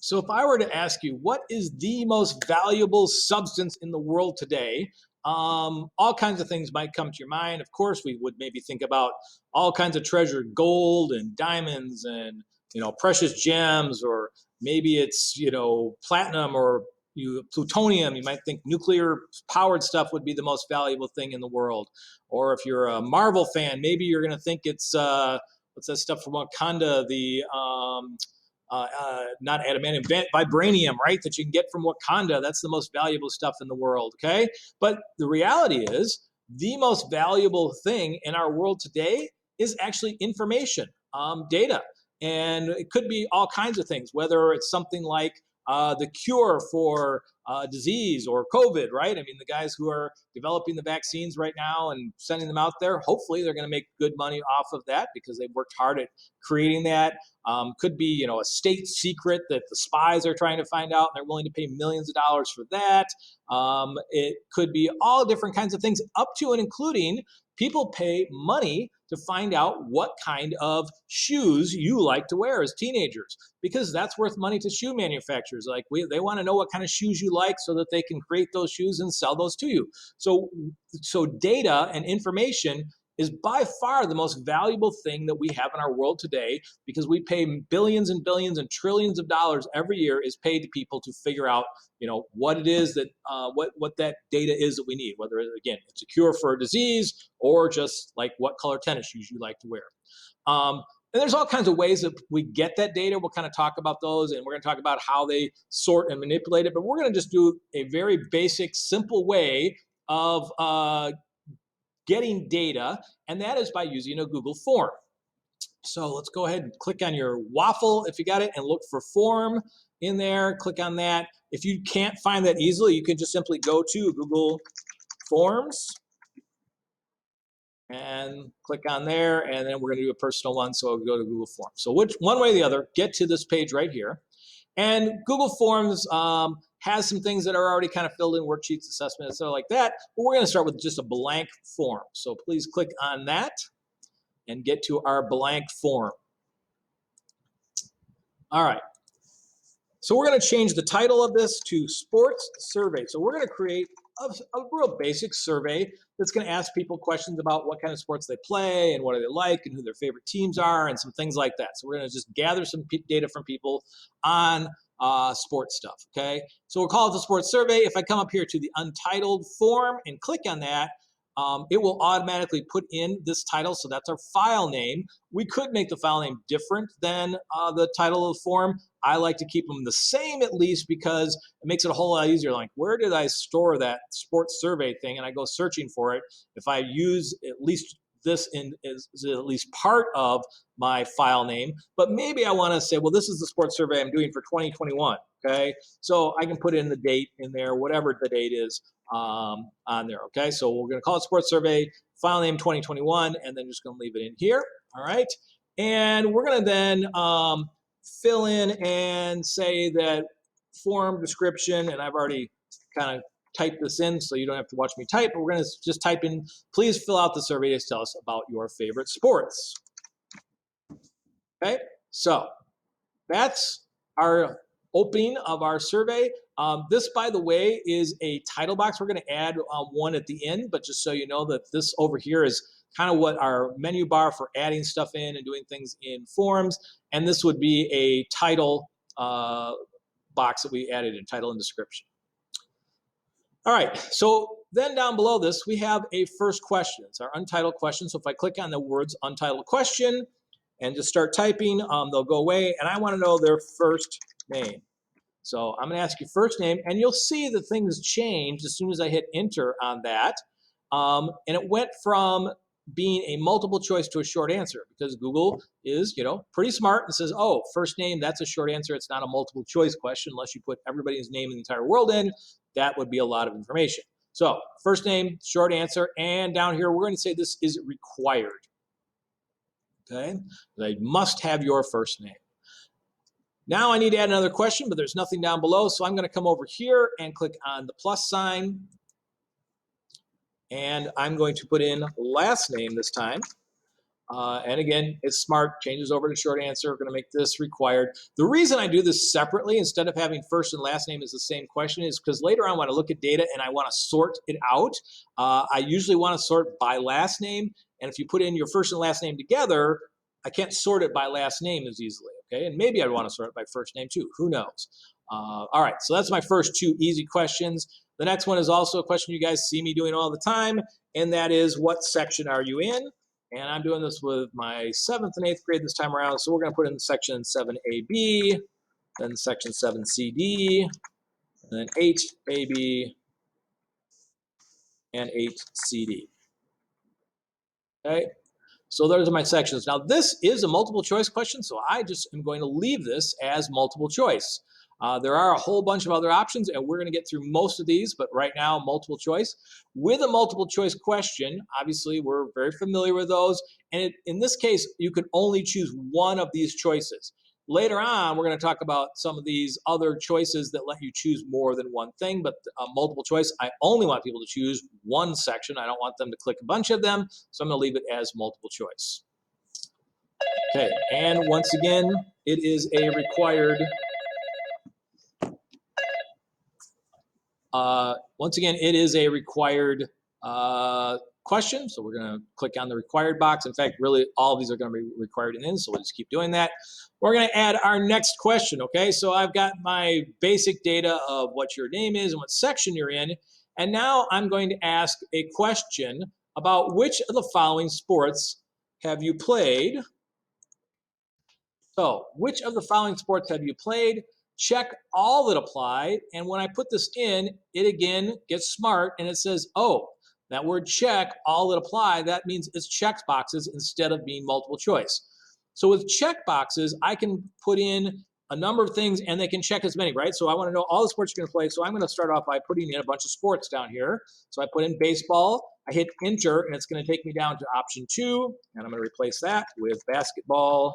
So if I were to ask you, what is the most valuable substance in the world today? All kinds of things might come to your mind. Of course, we would maybe think about all kinds of treasured gold and diamonds and precious gems, or maybe it's platinum or plutonium. You might think nuclear powered stuff would be the most valuable thing in the world. Or if you're a Marvel fan, maybe you're going to think it's what's that stuff from Wakanda, the not adamantium, vibranium, right? That you can get from Wakanda. That's the most valuable stuff in the world, okay? But the reality is, the most valuable thing in our world today is actually information, data. And it could be all kinds of things, whether it's something like the cure for disease or COVID, right? I mean, the guys who are developing the vaccines right now and sending them out there, hopefully they're going to make good money off of that because they've worked hard at creating that. Could be, a state secret that the spies are trying to find out, and they're willing to pay millions of dollars for that. It could be all different kinds of things, up to and including people pay money to find out what kind of shoes you like to wear as teenagers, because that's worth money to shoe manufacturers. Like they want to know what kind of shoes you like so that they can create those shoes and sell those to you. So data and information is by far the most valuable thing that we have in our world today, because we pay billions and billions and trillions of dollars every year is paid to people to figure out, what it is that what that data is that we need, whether again it's a cure for a disease or just like what color tennis shoes you like to wear. And there's all kinds of ways that we get that data. We'll kind of talk about those, and we're going to talk about how they sort and manipulate it. But we're going to just do a very basic, simple way of getting data, and that is by using a Google form. So let's go ahead and click on your waffle if you got it and look for form in there. Click on that. If you can't find that easily, you can just simply go to Google Forms and click on there, and then we're going to do a personal one, so I'll go to Google Forms. So one way or the other, get to this page right here. And Google Forms has some things that are already kind of filled in, worksheets, assessments, stuff like that. But we're going to start with just a blank form. So please click on that and get to our blank form. All right. So we're going to change the title of this to Sports Survey. So we're going to create a real basic survey that's going to ask people questions about what kind of sports they play and what do they like and who their favorite teams are and some things like that. So we're going to just gather some data from people on sports stuff, okay? So we'll call it the Sports Survey. If I come up here to the Untitled form and click on that, it will automatically put in this title, so that's our file name. We could make the file name different than the title of the form. I like to keep them the same, at least, because it makes it a whole lot easier. Like, where did I store that sports survey thing? And I go searching for it. If I use at least this is at least part of my file name, but maybe I want to say, well, this is the sports survey I'm doing for 2021. Okay, so I can put in the date in there, whatever the date is on there. Okay, so we're going to call it sports survey, file name 2021, and then just going to leave it in here. All right, and we're going to then fill in and say that form description, and I've already kind of typed this in so you don't have to watch me type, but we're going to just type in, please fill out the survey to tell us about your favorite sports. Okay, so that's our opening of our survey. This, by the way, is a title box. We're going to add one at the end, but just so you know that this over here is kind of what our menu bar for adding stuff in and doing things in forms. And this would be a title box that we added in, title and description. All right, so then down below this, we have a first question. It's our untitled question. So if I click on the words untitled question and just start typing, they'll go away. And I want to know their first name. So I'm going to ask you first name, and you'll see that things changed as soon as I hit enter on that. And it went from being a multiple choice to a short answer, because Google is, pretty smart and says, oh, first name, that's a short answer. It's not a multiple choice question unless you put everybody's name in the entire world in. That would be a lot of information. So first name, short answer, and down here, we're going to say this is required. Okay, they must have your first name. Now I need to add another question, but there's nothing down below, so I'm going to come over here and click on the plus sign, and I'm going to put in last name this time. And again, it's smart, changes over to short answer. We're going to make this required. The reason I do this separately instead of having first and last name as the same question is because later on when I look at data and I want to sort it out, I usually want to sort by last name. And if you put in your first and last name together, I can't sort it by last name as easily, okay? And maybe I'd want to sort it by first name too. Who knows? All right, so that's my first two easy questions. The next one is also a question you guys see me doing all the time, and that is, what section are you in? And I'm doing this with my 7th and 8th grade this time around. So we're going to put in section 7AB, then section 7CD, and then 8AB, and 8CD. Okay, so those are my sections. Now this is a multiple choice question, so I just am going to leave this as multiple choice. There are a whole bunch of other options, and we're going to get through most of these, but right now, multiple choice. With a multiple choice question, obviously, we're very familiar with those, and in this case, you can only choose one of these choices. Later on, we're going to talk about some of these other choices that let you choose more than one thing, but multiple choice, I only want people to choose one section. I don't want them to click a bunch of them, so I'm going to leave it as multiple choice. Okay, and once again, it is a required question, so we're going to click on the required box. In fact, really, all of these are going to be required in, so we'll just keep doing that. We're going to add our next question, okay? So I've got my basic data of what your name is and what section you're in, and now I'm going to ask a question about which of the following sports have you played. So, which of the following sports have you played? Check all that apply. And when I put this in, it again gets smart and it says, oh, that word check, all that apply, that means it's check boxes instead of being multiple choice. So with check boxes, I can put in a number of things and they can check as many, right? So I want to know all the sports you're going to play. So I'm going to start off by putting in a bunch of sports down here. So I put in baseball, I hit enter, and it's going to take me down to option 2. And I'm going to replace that with basketball.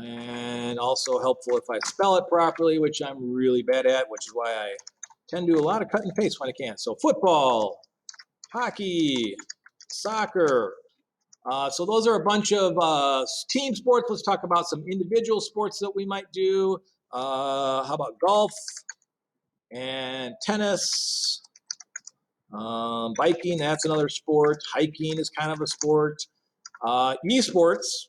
And also helpful if I spell it properly, which I'm really bad at, which is why I tend to do a lot of cut and paste when I can. So football, hockey, soccer. So those are a bunch of team sports. Let's talk about some individual sports that we might do. How about golf and tennis? Biking, that's another sport. Hiking is kind of a sport. Esports.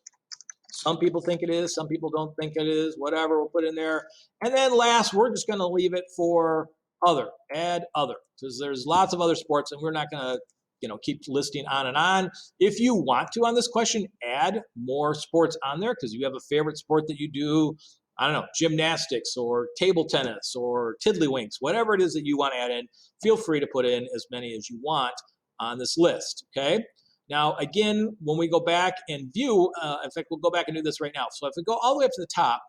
Some people think it is, some people don't think it is, whatever, we'll put in there. And then last, we're just going to leave it for other, add other, because there's lots of other sports and we're not going to keep listing on and on. If you want to on this question, add more sports on there because you have a favorite sport that you do, I don't know, gymnastics or table tennis or tiddlywinks, whatever it is that you want to add in, feel free to put in as many as you want on this list, okay? Now, again, when we go back and view, in fact, we'll go back and do this right now. So if we go all the way up to the top,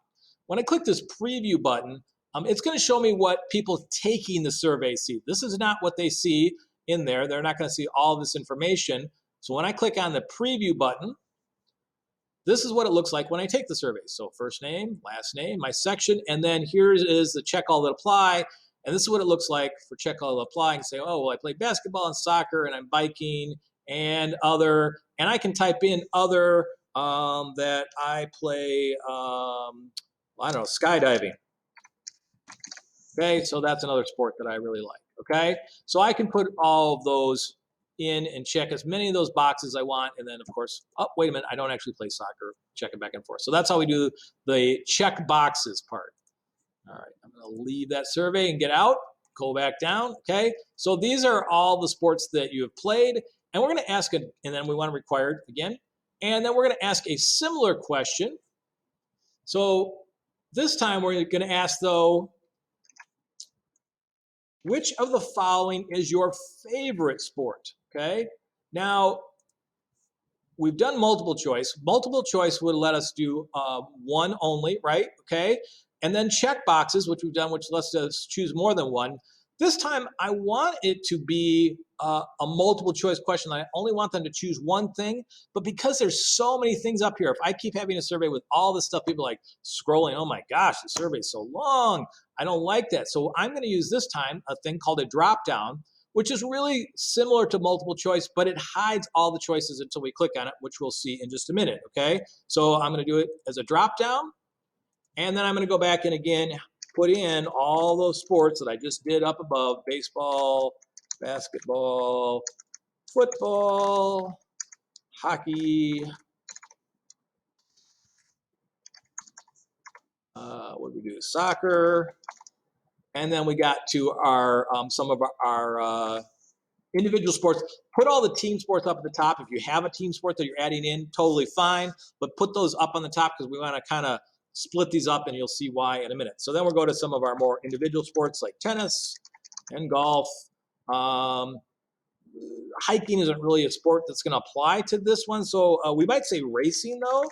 when I click this preview button, it's going to show me what people taking the survey see. This is not what they see in there. They're not going to see all this information. So when I click on the preview button, this is what it looks like when I take the survey. So first name, last name, my section, and then here is the check all that apply. And this is what it looks like for check all that apply. And say, oh, well, I play basketball and soccer, and I'm biking, and other, and I can type in other that I play, I don't know, skydiving. Okay, so that's another sport that I really like. Okay, so I can put all of those in and check as many of those boxes I want, and then of course, oh, wait a minute, I don't actually play soccer, check it back and forth. So that's how we do the check boxes part. All right, I'm gonna leave that survey and get out, go back down, okay? So these are all the sports that you have played, and we're gonna ask, and then we wanna require it again, and then we're gonna ask a similar question. So this time we're gonna ask though, which of the following is your favorite sport, okay? Now, we've done multiple choice. Multiple choice would let us do one only, right? Okay. And then check boxes, which we've done, which lets us choose more than one. This time, I want it to be a multiple choice question. I only want them to choose one thing, but because there's so many things up here, if I keep having a survey with all this stuff, people are like scrolling, oh my gosh, the survey is so long. I don't like that. So I'm going to use this time a thing called a drop down, which is really similar to multiple choice, but it hides all the choices until we click on it, which we'll see in just a minute, okay? So I'm gonna do it as a drop down, and then I'm gonna go back and again, put in all those sports that I just did up above: baseball, basketball, football, hockey, what did we do? Soccer, and then we got to our some of our individual sports. Put all the team sports up at the top. If you have a team sport that you're adding in, totally fine, but put those up on the top because we want to kind of split these up, and you'll see why in a minute. So then we'll go to some of our more individual sports like tennis and golf. Um, Hiking isn't really a sport that's going to apply to this one, so we might say racing though,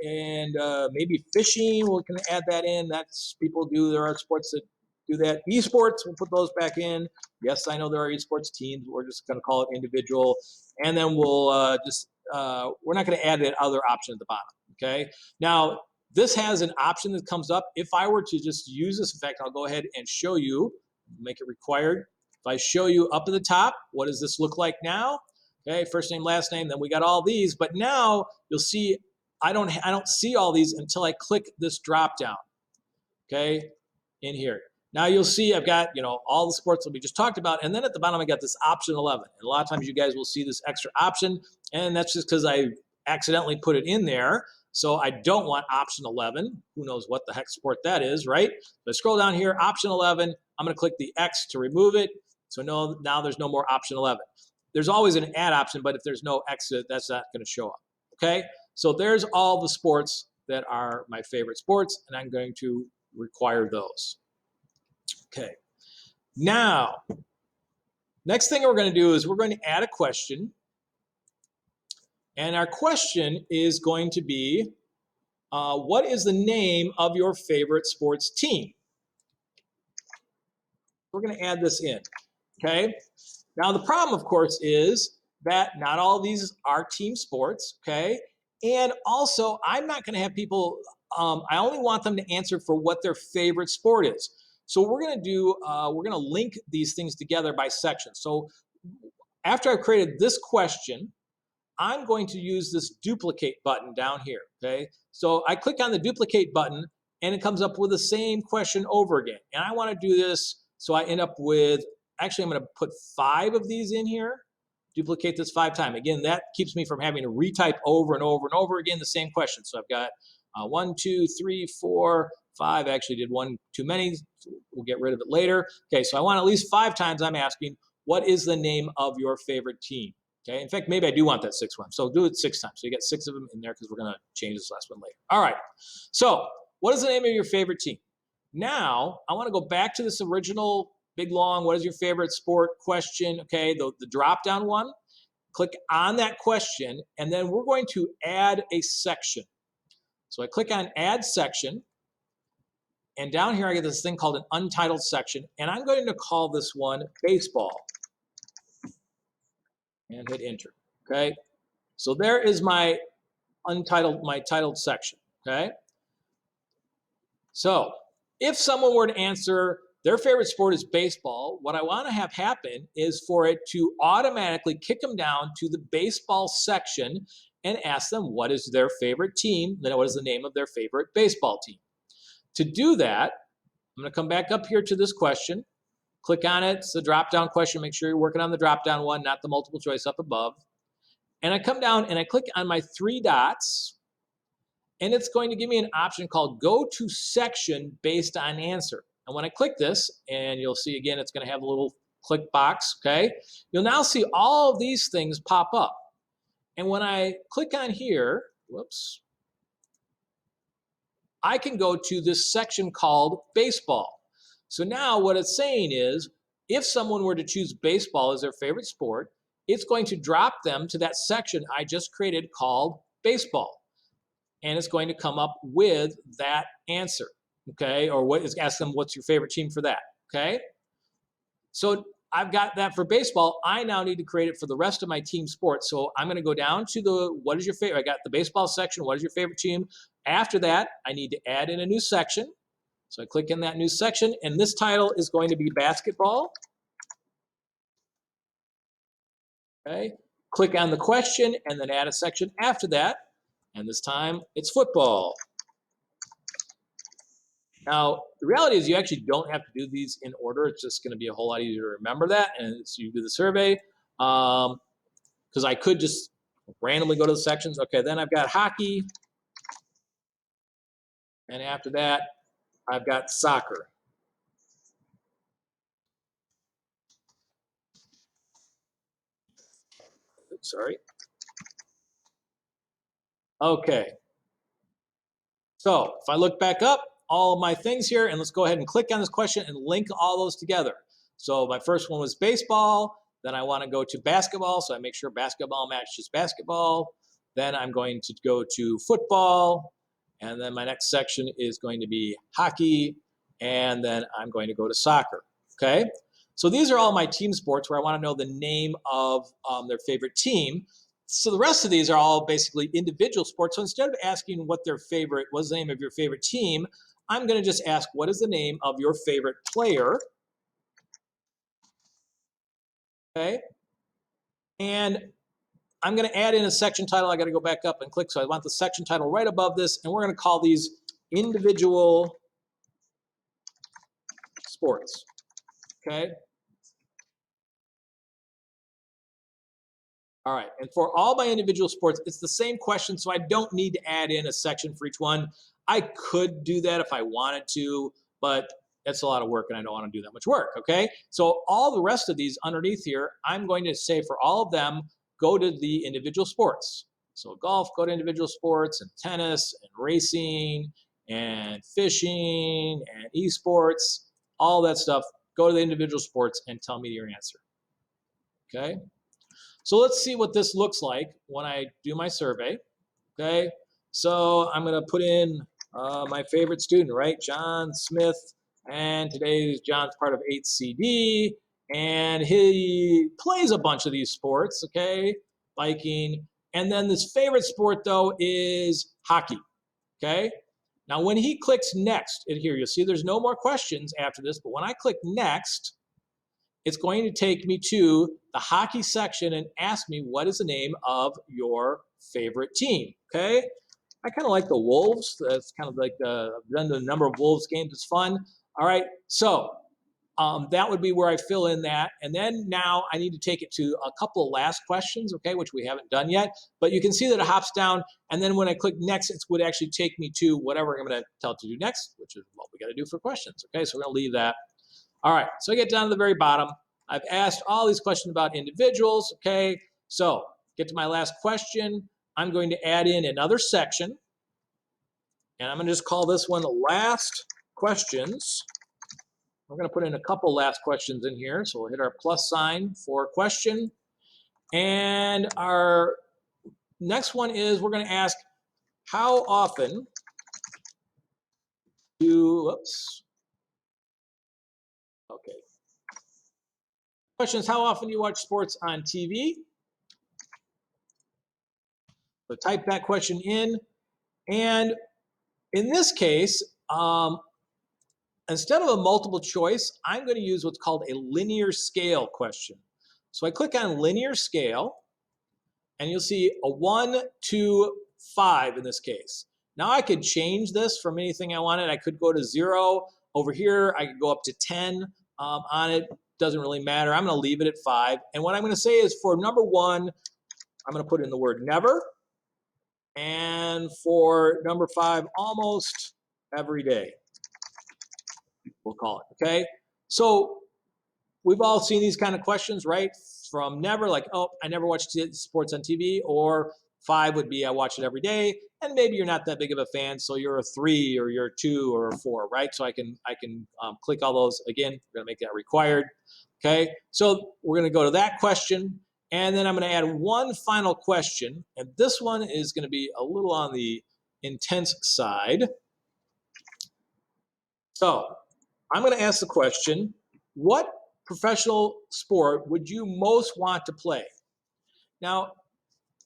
and maybe fishing. We can add that in. That's people do. There are sports that do that. Esports, we'll put those back in. Yes, I know there are esports teams. We're just going to call it individual, and then we'll we're not going to add that other option at the bottom. Okay. Now this has an option that comes up. If I were to just use this, in fact, I'll go ahead and show you. Make it required. If I show you up at the top, what does this look like now? Okay, first name, last name, then we got all these, but now you'll see I don't see all these until I click this drop down. Okay, in here. Now you'll see I've got, all the sports that we just talked about, and then at the bottom I got this option 11. And a lot of times you guys will see this extra option, and that's just because I accidentally put it in there. So I don't want option 11. Who knows what the heck sport that is, right? So I scroll down here, option 11. I'm going to click the X to remove it. So now there's no more option 11. There's always an add option, but if there's no X, that's not going to show up. Okay, so there's all the sports that are my favorite sports, and I'm going to require those. Okay, now, next thing we're going to do is we're going to add a question. And our question is going to be, what is the name of your favorite sports team? We're going to add this in, okay? Now, the problem, of course, is that not all of these are team sports, okay? And also, I'm not going to have people, I only want them to answer for what their favorite sport is. So what we're going to do, we're going to link these things together by section. So after I've created this question, I'm going to use this duplicate button down here, okay? So I click on the duplicate button, and it comes up with the same question over again. And I want to do this so I end up with, actually I'm going to put 5 of these in here, duplicate this 5 times. Again, that keeps me from having to retype over and over and over again the same question. So I've got 1, 2, 3, 4, 5. I actually did one too many. So we'll get rid of it later. Okay, so I want at least 5 times I'm asking, what is the name of your favorite team? Okay, in fact, maybe I do want that 6th one. So do it 6 times. So you get 6 of them in there because we're going to change this last one later. All right, so what is the name of your favorite team? Now, I want to go back to this original big, long, what is your favorite sport question? Okay, the drop-down one. Click on that question, and then we're going to add a section. So I click on Add Section, and down here I get this thing called an Untitled section, and I'm going to call this one Baseball. And hit Enter, okay? So there is my titled section, okay? So if someone were to answer their favorite sport is baseball, what I want to have happen is for it to automatically kick them down to the baseball section and ask them what is their favorite team, then what is the name of their favorite baseball team. To do that, I'm going to come back up here to this question, click on it. It's the drop-down question. Make sure you're working on the drop-down one, not the multiple choice up above. And I come down and I click on my 3 dots, and it's going to give me an option called Go to Section Based on Answer. And when I click this, and you'll see again, it's going to have a little click box, okay? You'll now see all of these things pop up. And when I click on here, whoops, I can go to this section called Baseball. So now what it's saying is, if someone were to choose baseball as their favorite sport, it's going to drop them to that section I just created called Baseball. And it's going to come up with that answer, okay? Or ask them, what's your favorite team for that, okay? So I've got that for baseball. I now need to create it for the rest of my team sports. So I'm going to go down to the, what is your favorite? I got the baseball section. What is your favorite team? After that, I need to add in a new section. So I click in that new section, and this title is going to be basketball. Okay, click on the question and then add a section after that. And this time it's football. Now, the reality is you actually don't have to do these in order. It's just going to be a whole lot easier to remember that. And so you do the survey. Because I could just randomly go to the sections. Okay, then I've got hockey. And after that, I've got soccer. Oops, sorry. Okay. So if I look back up all of my things here, and let's go ahead and click on this question and link all those together. So my first one was baseball. Then I want to go to basketball. So I make sure basketball matches basketball. Then I'm going to go to football. And then my next section is going to be hockey. And then I'm going to go to soccer. Okay. So these are all my team sports where I want to know the name of their favorite team. So the rest of these are all basically individual sports. So instead of asking what's the name of your favorite team, I'm going to just ask, what is the name of your favorite player? Okay. And I'm going to add in a section title. I got to go back up and click. So I want the section title right above this. And we're going to call these individual sports. Okay. All right, and for all my individual sports, it's the same question, so I don't need to add in a section for each one. I could do that if I wanted to, but that's a lot of work and I don't want to do that much work, okay? So all the rest of these underneath here, I'm going to say for all of them, go to the individual sports. So golf, go to individual sports, and tennis, and racing, and fishing, and esports, all that stuff. Go to the individual sports and tell me your answer, okay? So let's see what this looks like when I do my survey, okay? So I'm gonna put in my favorite student, right? John Smith, and today John's part of 8CD, and he plays a bunch of these sports, okay? Biking, and then this favorite sport though is hockey, okay? Now when he clicks next, here you'll see there's no more questions after this, but when I click next, it's going to take me to the hockey section and ask me what is the name of your favorite team. Okay, I kind of like the Wolves. That's kind of like the number of Wolves games. It's fun. All right, so that would be where I fill in that, and then now I need to take it to a couple of last questions, okay, which we haven't done yet. But you can see that it hops down, and then when I click next, it would actually take me to whatever I'm going to tell it to do next, which is what we got to do for questions. Okay, so we're going to leave that. All right, so I get down to the very bottom. I've asked all these questions about individuals, okay? So get to my last question. I'm going to add in another section, and I'm gonna just call this one last questions. We're gonna put in a couple last questions in here, so we'll hit our plus sign for question. And our next one is we're gonna ask how often oops, okay. Question is how often do you watch sports on TV? So type that question in. And in this case, instead of a multiple choice, I'm going to use what's called a linear scale question. So I click on linear scale, and you'll see a 1, 2, 5 in this case. Now I could change this from anything I wanted. I could go to 0 over here. I could go up to 10 on it. Doesn't really matter. I'm going to leave it at 5. And what I'm going to say is for number 1, I'm going to put in the word never. And for number 5, almost every day, we'll call it, okay? So we've all seen these kind of questions, right? From never, like, oh, I never watch sports on TV, or 5 would be I watch it every day, and maybe you're not that big of a fan, so you're a 3 or you're a 2 or a 4, right? So I can click all those. Again, we're gonna make that required, okay? So we're gonna go to that question, and then I'm gonna add one final question, and this one is gonna be a little on the intense side. So I'm gonna ask the question, what professional sport would you most want to play? Now,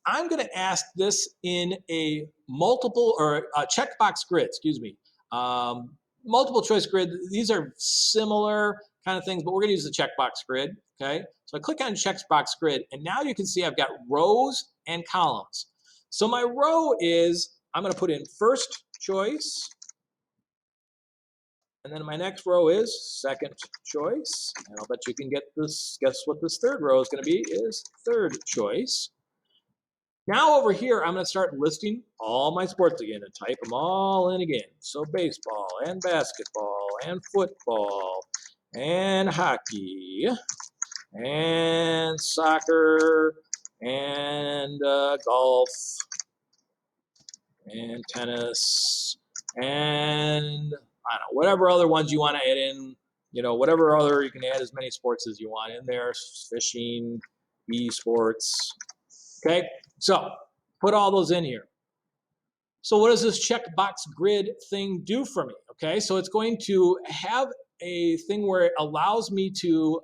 I'm going to ask this in a multiple or a checkbox grid, excuse me. Multiple choice grid, these are similar kind of things, but we're going to use the checkbox grid. Okay, so I click on checkbox grid, and now you can see I've got rows and columns. So my row is, I'm going to put in first choice, and then my next row is second choice. And I'll bet you can get this, guess what this third row is going to be, is third choice. Now over here, I'm going to start listing all my sports again and type them all in again. So baseball and basketball and football and hockey and soccer and golf and tennis and I don't know, whatever other ones you want to add in, whatever other, you can add as many sports as you want in there, fishing, esports. Okay, so put all those in here. So what does this checkbox grid thing do for me? Okay, so it's going to have a thing where it allows me to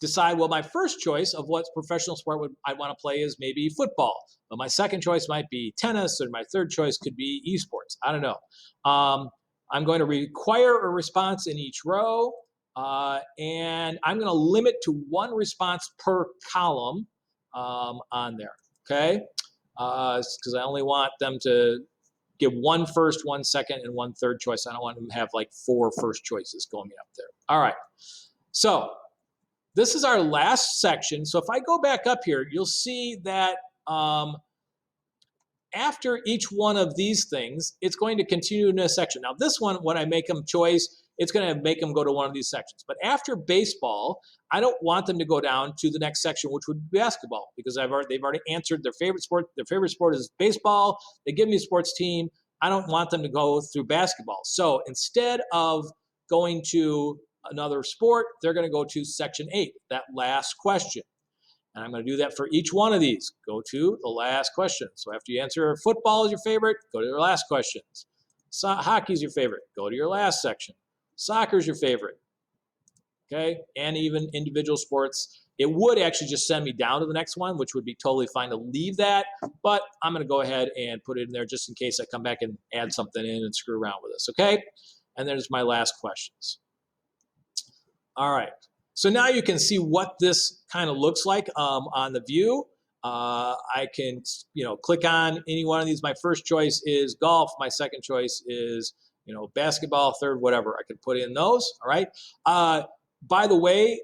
decide, well, my first choice of what professional sport I want to play is maybe football. But my second choice might be tennis, or my third choice could be esports. I don't know. I'm going to require a response in each row, and I'm going to limit to one response per column on there, okay? Because I only want them to give one first, one second, and one third choice. I don't want them to have like 4 first choices going up there. All right, so this is our last section. So if I go back up here, you'll see that after each one of these things, it's going to continue in a section. Now this one, when I make them choice, it's going to make them go to one of these sections. But after baseball, I don't want them to go down to the next section, which would be basketball, because they've already answered their favorite sport. Their favorite sport is baseball. They give me a sports team. I don't want them to go through basketball. So instead of going to another sport, they're going to go to section 8, that last question. And I'm going to do that for each one of these. Go to the last question. So after you answer football is your favorite, go to your last questions. Hockey is your favorite, go to your last section. Soccer is your favorite, okay? And even individual sports. It would actually just send me down to the next one, which would be totally fine to leave that. But I'm going to go ahead and put it in there just in case I come back and add something in and screw around with this, okay? And there's my last questions. All right. So now you can see what this kind of looks like on the view. I can, click on any one of these. My first choice is golf. My second choice is, basketball. Third, whatever. I can put in those. All right. By the way, a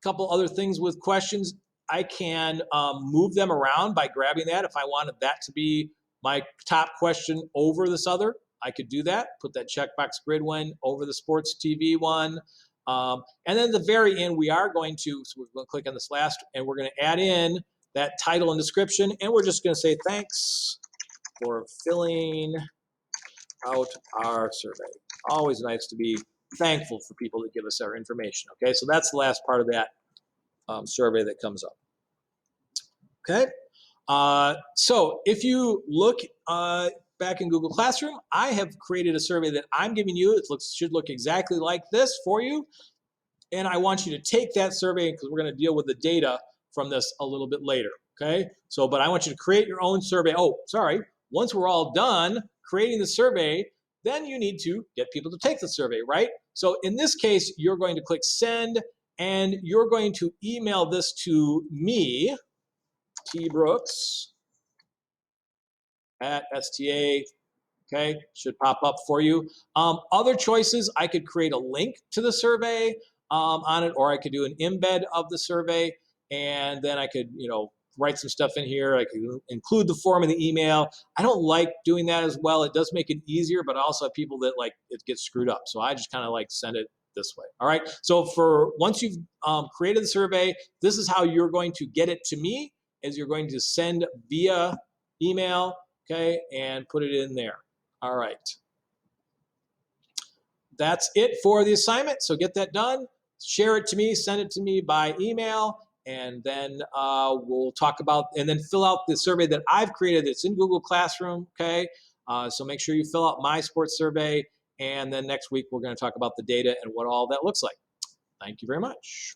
couple other things with questions. I can move them around by grabbing that. If I wanted that to be my top question over this other, I could do that. Put that checkbox grid one over the sports TV one. And then at the very end, we are going to, so we're going to click on this last, and we're going to add in that title and description, and we're just going to say thanks for filling out our survey. Always nice to be thankful for people that give us our information. Okay, so that's the last part of that survey that comes up. Okay, so if you look back in Google Classroom, I have created a survey that I'm giving you. It should look exactly like this for you. And I want you to take that survey, because we're going to deal with the data from this a little bit later, okay? So, but I want you to create your own survey. Oh, sorry. Once we're all done creating the survey, then you need to get people to take the survey, right? So in this case, you're going to click send, and you're going to email this to me, tbrooks@sta. Okay, should pop up for you. Other choices, I could create a link to the survey on it, or I could do an embed of the survey, and then I could, write some stuff in here. I could include the form in the email. I don't like doing that as well. It does make it easier, but I also have people that like it gets screwed up. So I just kind of like send it this way. All right. So for once you've created the survey, this is how you're going to get it to me, is you're going to send via email, okay, and put it in there. All right. That's it for the assignment. So get that done. Share it to me. Send it to me by email. And then we'll talk about, and then fill out the survey that I've created. It's in Google Classroom. Okay. So make sure you fill out my sports survey. And then next week, we're going to talk about the data and what all that looks like. Thank you very much.